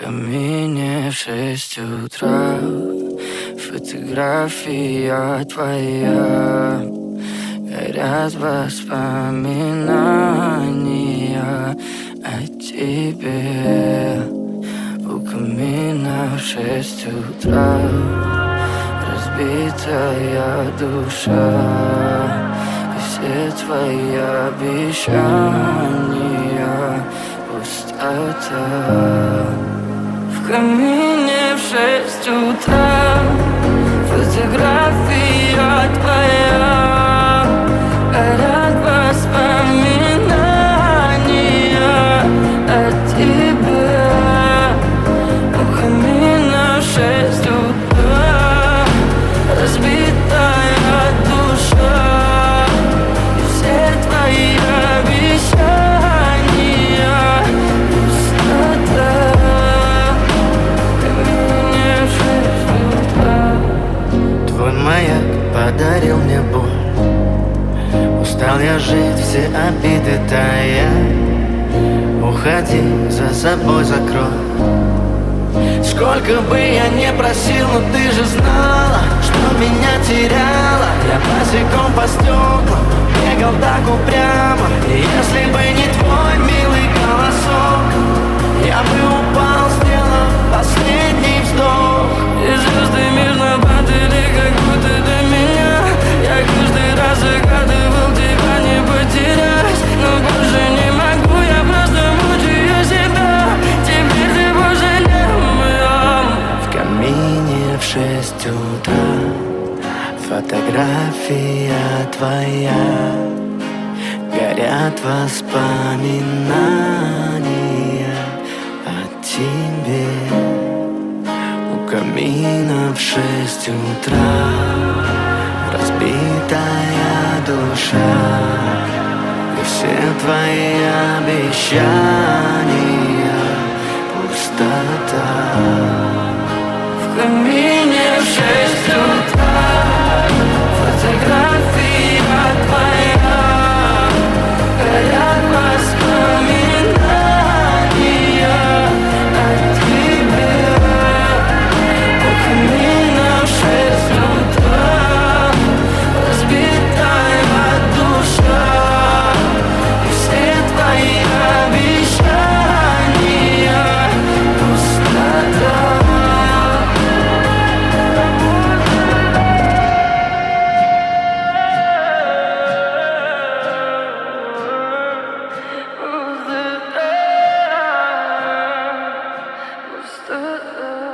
камине в 6 утра фотография твоя. Горят воспоминания о тебе. У камина в 6 утра разбитая душа, и все твои обещания пустота. В камине в 6 утра фотография твоя. Горят воспоминания о тебе. У камина в 6 утра разбитая душа, и все твои обещания пустота. В камине в 6 утра. Твой маяк подарил мне боль. Устал я жить, все обиды тая. Уходи, за собой закрой. Сколько бы я не просил, но ты же знала, что меня теряла. Я босиком по стеклам бегал так упрямо. И если бы не твой милый голосок, я бы упал, сделав последний вздох. И звезды мирно падали, как будто до меня. Я каждый раз загадывал тебя не потерять, но больше не могу, я просто мучаю себя. Теперь ты больше не моя. В камине в 6 утра фотография твоя. Горят воспоминания о тебе. У камина в 6 утра разбитая душа, и все твои обещания пустота. В камине в 6 утра фотография твоя. Горят воспоминания о тебе. У камина в 6 утра разбитая душа, и все твои обещания пустота. Пустота.